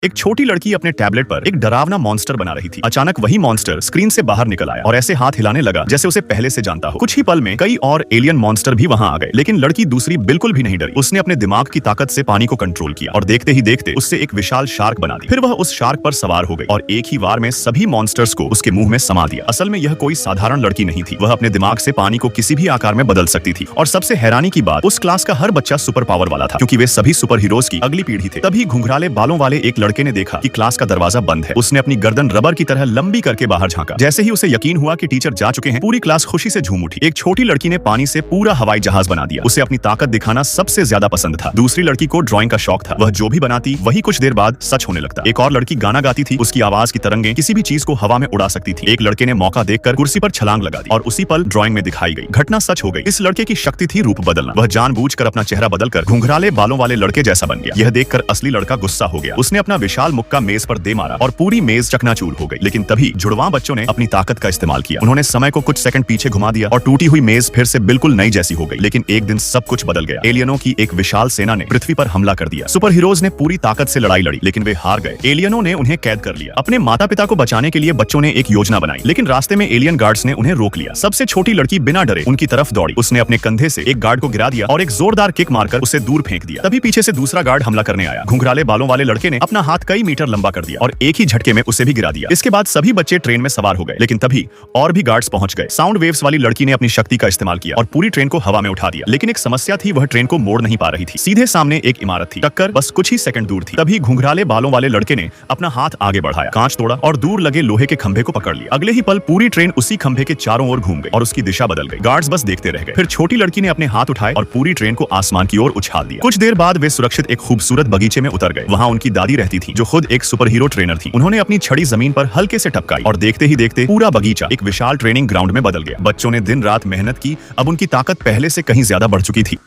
एक छोटी लड़की अपने टैबलेट पर एक डरावना मॉन्स्टर बना रही थी। अचानक वही मॉन्स्टर स्क्रीन से बाहर निकल आया और ऐसे हाथ हिलाने लगा जैसे उसे पहले से जानता हो। कुछ ही पल में कई और एलियन मॉन्स्टर भी वहां आ गए, लेकिन लड़की दूसरी बिल्कुल भी नहीं डरी। उसने अपने दिमाग की ताकत से पानी को कंट्रोल किया और देखते ही देखते उससे एक विशाल शार्क बना दी। फिर वह उस शार्क पर सवार हो गई और एक ही वार में सभी मॉन्स्टर्स को उसके मुंह में समा दिया। असल में यह कोई साधारण लड़की नहीं थी, वह अपने दिमाग से पानी को किसी भी आकार में बदल सकती थी। और सबसे हैरानी की बात, उस क्लास का हर बच्चा सुपर पावर वाला था, क्योंकि वे सभी सुपर हीरोज की अगली पीढ़ी थे। तभी घुंघराले बालों वाले एक लड़के ने देखा कि क्लास का दरवाजा बंद है। उसने अपनी गर्दन रबर की तरह लंबी करके बाहर झांका। जैसे ही उसे यकीन हुआ कि टीचर जा चुके हैं, पूरी क्लास खुशी से झूम उठी। एक छोटी लड़की ने पानी से पूरा हवाई जहाज बना दिया। उसे अपनी ताकत दिखाना सबसे ज्यादा पसंद था। दूसरी लड़की को ड्राइंग का शौक था, वह जो भी बनाती वही कुछ देर बाद सच होने लगता। एक और लड़की गाना गाती थी, उसकी आवाज की तरंगें किसी भी चीज को हवा में उड़ा सकती थी। एक लड़के ने मौका देखकर कुर्सी पर छलांग लगा दी और उसी पल ड्राइंग में दिखाई गई घटना सच हो गई। इस लड़के की शक्ति थी रूप बदलना। वह जानबूझकर अपना चेहरा बदलकर घुंघराले बालों वाले लड़के जैसा बन गया। यह देखकर असली लड़का गुस्सा हो गया। उसने अपना विशाल मुक्का मेज पर दे मारा और पूरी मेज चकनाचूर हो गई। लेकिन तभी जुड़वां बच्चों ने अपनी ताकत का इस्तेमाल किया। उन्होंने समय को कुछ सेकंड पीछे घुमा दिया और टूटी हुई मेज फिर से बिल्कुल नई जैसी हो गई। लेकिन एक दिन सब कुछ बदल गया। एलियनों की एक विशाल सेना ने पृथ्वी पर हमला कर दिया। सुपर हीरोज ने पूरी ताकत से लड़ाई लड़ी, लेकिन वे हार गए। एलियनों ने उन्हें कैद कर लिया। अपने माता पिता को बचाने के लिए बच्चों ने एक योजना बनाई, लेकिन रास्ते में एलियन गार्ड्स ने उन्हें रोक लिया। सबसे छोटी लड़की बिना डरे उनकी तरफ दौड़ी। उसने अपने कंधे से एक गार्ड को गिरा दिया और एक जोरदार किक मारकर उसे दूर फेंक दिया। तभी पीछे से दूसरा गार्ड हमला करने आया। घुंघराले बालों वाले लड़के ने अपना हाथ कई मीटर लंबा कर दिया और एक ही झटके में उसे भी गिरा दिया। इसके बाद सभी बच्चे ट्रेन में सवार हो गए, लेकिन तभी और भी गार्ड्स पहुंच गए। साउंड वेव्स वाली लड़की ने अपनी शक्ति का इस्तेमाल किया और पूरी ट्रेन को हवा में उठा दिया। लेकिन एक समस्या थी, वह ट्रेन को मोड़ नहीं पा रही थी। सीधे सामने एक इमारत थी, टक्कर बस कुछ ही सेकंड दूर थी। तभी घुंघराले बालों वाले लड़के ने अपना हाथ आगे बढ़ाया, कांच तोड़ा और दूर लगे लोहे के खंभे को पकड़ लिया। अगले ही पल पूरी ट्रेन उसी खंभे के चारों ओर घूम गई और उसकी दिशा बदल गई। गार्ड्स बस देखते रह गए। फिर छोटी लड़की ने अपने हाथ उठाए और पूरी ट्रेन को आसमान की ओर उछाल दिया। कुछ देर बाद वे सुरक्षित एक खूबसूरत बगीचे में उतर गए। वहां उनकी दादी रहती थी, जो खुद एक सुपर हीरो ट्रेनर थी। उन्होंने अपनी छड़ी जमीन पर हल्के से टपकाई और देखते ही देखते पूरा बगीचा एक विशाल ट्रेनिंग ग्राउंड में बदल गया। बच्चों ने दिन रात मेहनत की, अब उनकी ताकत पहले से कहीं ज्यादा बढ़ चुकी थी।